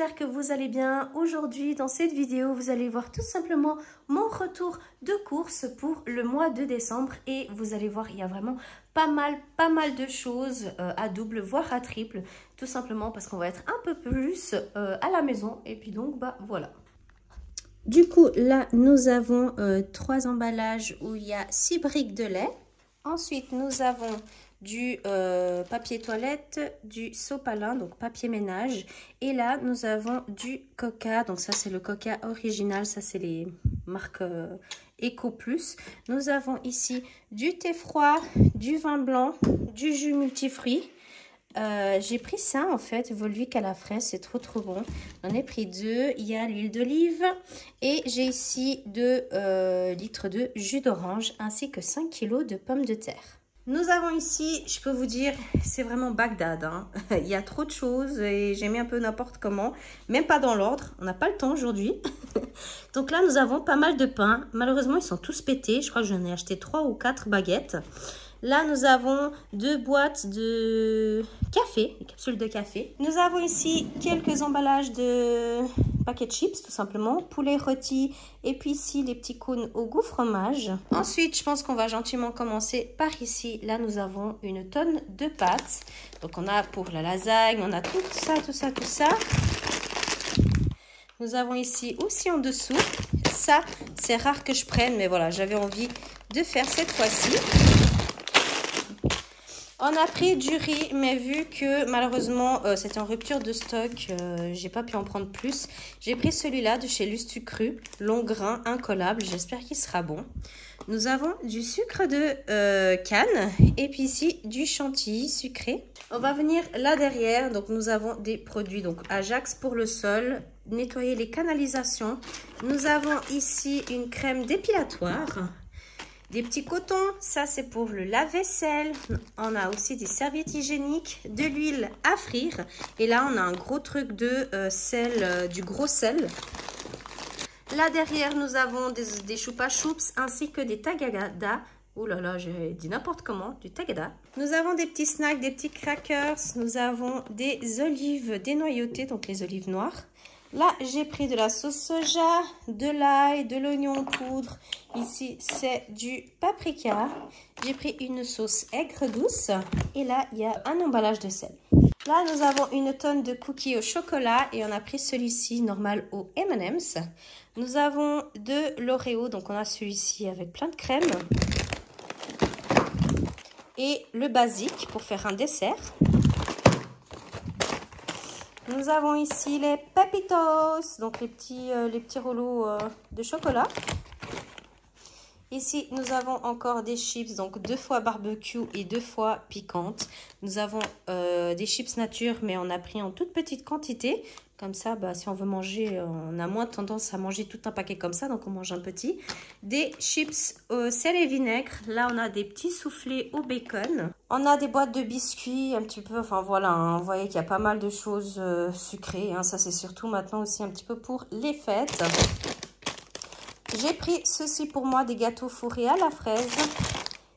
j'espère que vous allez bien. Aujourd'hui, dans cette vidéo, vous allez voir tout simplement mon retour de course pour le mois de décembre. Et vous allez voir, il y a vraiment pas mal de choses à double, voire à triple. Tout simplement parce qu'on va être un peu plus à la maison. Et puis donc, bah voilà. Du coup, là, nous avons 3 emballages où il y a 6 briques de lait. Ensuite, nous avons du papier toilette, du sopalin, donc papier ménage. Et là, nous avons du Coca. Donc ça, c'est le Coca original. Ça, c'est les marques Eco Plus. Nous avons ici du thé froid, du vin blanc, du jus multifruits. J'ai pris ça en fait, Volvic à la fraise, c'est trop bon. J'en ai pris 2. Il y a l'huile d'olive et j'ai ici 2 litres de jus d'orange ainsi que 5 kg de pommes de terre. Nous avons ici, je peux vous dire, c'est vraiment Bagdad. Hein. Il y a trop de choses et j'ai mis un peu n'importe comment, même pas dans l'ordre. On n'a pas le temps aujourd'hui. Donc là, nous avons pas mal de pain. Malheureusement, ils sont tous pétés. Je crois que j'en ai acheté 3 ou 4 baguettes. Là, nous avons 2 boîtes de café, des capsules de café. Nous avons ici quelques emballages de paquets de chips, tout simplement. Poulet rôti et puis ici, les petits cônes au goût fromage. Ensuite, je pense qu'on va gentiment commencer par ici. Là, nous avons une tonne de pâtes. Donc, on a pour la lasagne, on a tout ça. Nous avons ici aussi en dessous. Ça, c'est rare que je prenne, mais voilà, j'avais envie de faire cette fois-ci. On a pris du riz, mais vu que malheureusement c'était en rupture de stock, j'ai pas pu en prendre plus. J'ai pris celui-là de chez Lustucru, long grain, incollable. J'espère qu'il sera bon. Nous avons du sucre de canne et puis ici du chantilly sucré. On va venir là derrière. Donc nous avons des produits donc Ajax pour le sol, nettoyer les canalisations. Nous avons ici une crème dépilatoire. Des petits cotons, ça c'est pour le lave-vaisselle. On a aussi des serviettes hygiéniques, de l'huile à frire. Et là, on a un gros truc de sel, du gros sel. Là derrière, nous avons des choupa choups ainsi que des tagada. Ouh là là, j'ai dit n'importe comment, du tagada. Nous avons des petits snacks, des petits crackers. Nous avons des olives dénoyautées, donc les olives noires. Là, j'ai pris de la sauce soja, de l'ail, de l'oignon en poudre. Ici, c'est du paprika. J'ai pris une sauce aigre douce. Et là, il y a un emballage de sel. Là, nous avons une tonne de cookies au chocolat. Et on a pris celui-ci normal au M&M's. Nous avons de l'Oreo. Donc, on a celui-ci avec plein de crème. Et le basique pour faire un dessert. Nous avons ici les Pepitos, donc les petits rouleaux de chocolat. Ici, nous avons encore des chips, donc 2 fois barbecue et 2 fois piquante. Nous avons des chips nature, mais on a pris en toute petite quantité. Comme ça, bah, si on veut manger, on a moins tendance à manger tout un paquet comme ça, donc on mange un petit. Des chips au sel et vinaigre. Là, on a des petits soufflés au bacon. On a des boîtes de biscuits, un petit peu, enfin voilà, hein, vous voyez qu'il y a pas mal de choses sucrées. Hein, ça, c'est surtout maintenant aussi un petit peu pour les fêtes. J'ai pris ceci pour moi, des gâteaux fourrés à la fraise.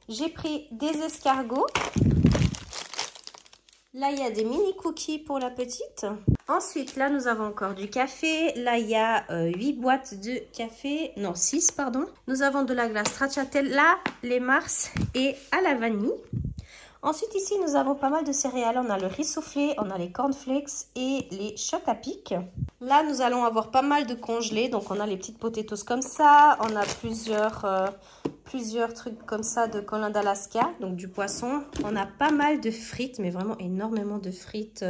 J'ai pris des escargots. Là, il y a des mini cookies pour la petite. Ensuite, là, nous avons encore du café. Là, il y a 8 boîtes de café. Non, 6, pardon. Nous avons de la glace stracciatella, les Mars et à la vanille. Ensuite, ici, nous avons pas mal de céréales. On a le riz soufflé, on a les cornflakes et les chocs à pic. Là, nous allons avoir pas mal de congelés. Donc, on a les petites potatoes comme ça. On a plusieurs trucs comme ça de colin d'Alaska, donc du poisson. On a pas mal de frites, mais vraiment énormément de frites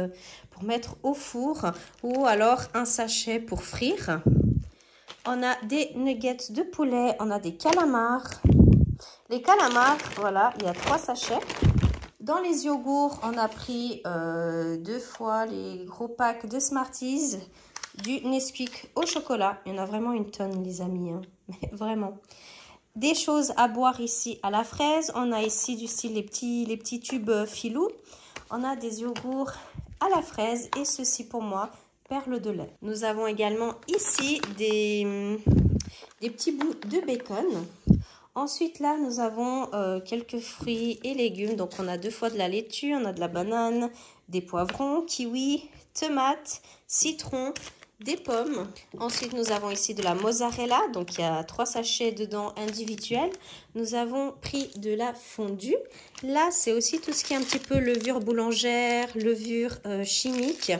pour mettre au four. Ou alors un sachet pour frire. On a des nuggets de poulet. On a des calamars. Les calamars, voilà, il y a 3 sachets. Dans les yogourts, on a pris 2 fois les gros packs de Smarties, du Nesquik au chocolat. Il y en a vraiment une tonne, les amis, hein. Mais vraiment. Des choses à boire ici à la fraise. On a ici du style les petits tubes filou. On a des yogourts à la fraise et ceci pour moi, perles de lait. Nous avons également ici des petits bouts de bacon. Ensuite, là, nous avons quelques fruits et légumes. Donc, on a 2 fois de la laitue, on a de la banane, des poivrons, kiwis, tomates, citron, des pommes. Ensuite, nous avons ici de la mozzarella. Donc, il y a 3 sachets dedans individuels. Nous avons pris de la fondue. Là, c'est aussi tout ce qui est un petit peu levure boulangère, levure chimique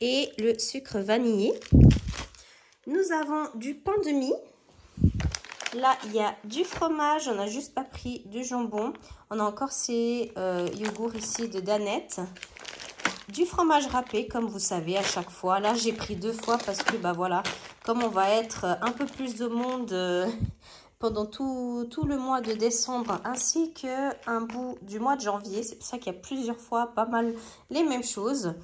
et le sucre vanillé. Nous avons du pain de mie. Là, il y a du fromage. On n'a juste pas pris du jambon. On a encore ces yogourts ici de Danette. Du fromage râpé, comme vous savez, à chaque fois. Là, j'ai pris 2 fois parce que, bah voilà, comme on va être un peu plus de monde pendant tout le mois de décembre, ainsi qu'un bout du mois de janvier. C'est pour ça qu'il y a plusieurs fois pas mal les mêmes choses.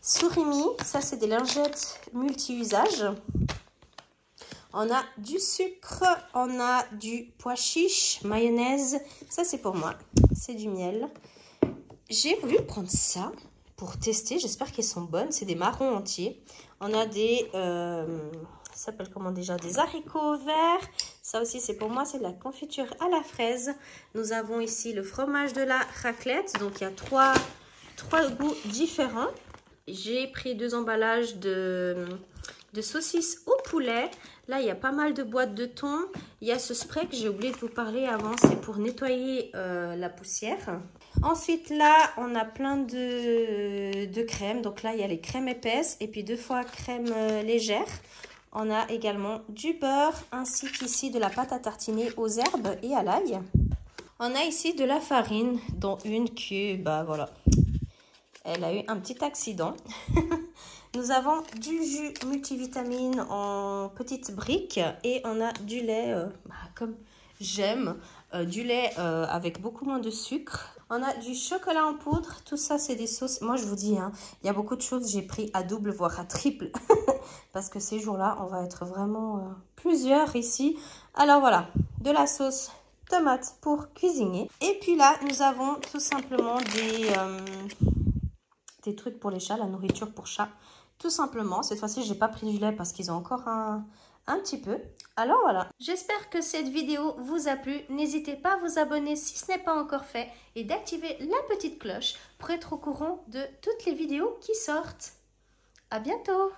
Surimi, ça, c'est des lingettes multi-usages. On a du sucre, on a du pois chiche, mayonnaise. Ça, c'est pour moi. C'est du miel. J'ai voulu prendre ça pour tester. J'espère qu'elles sont bonnes. C'est des marrons entiers. On a des... ça s'appelle comment déjà? Des haricots verts. Ça aussi, c'est pour moi. C'est de la confiture à la fraise. Nous avons ici le fromage de la raclette. Donc, il y a trois goûts différents. J'ai pris 2 emballages de saucisses au poulet. Là, il y a pas mal de boîtes de thon. Il y a ce spray que j'ai oublié de vous parler avant. C'est pour nettoyer la poussière. Ensuite, là, on a plein de crèmes. Donc là, il y a les crèmes épaisses et puis 2 fois crème légère. On a également du beurre ainsi qu'ici de la pâte à tartiner aux herbes et à l'ail. On a ici de la farine, dont une qui, bah voilà, elle a eu un petit accident. Nous avons du jus multivitamine en petites briques et on a du lait, comme j'aime, du lait avec beaucoup moins de sucre. On a du chocolat en poudre. Tout ça, c'est des sauces. Moi, je vous dis, hein, il y a beaucoup de choses. J'ai pris à double, voire à triple. Parce que ces jours-là, on va être vraiment plusieurs ici. Alors voilà, de la sauce tomate pour cuisiner. Et puis là, nous avons tout simplement des trucs pour les chats, la nourriture pour chats. Tout simplement, cette fois-ci, j'ai pas pris du lait parce qu'ils ont encore un petit peu. Alors voilà. J'espère que cette vidéo vous a plu. N'hésitez pas à vous abonner si ce n'est pas encore fait et d'activer la petite cloche pour être au courant de toutes les vidéos qui sortent. À bientôt!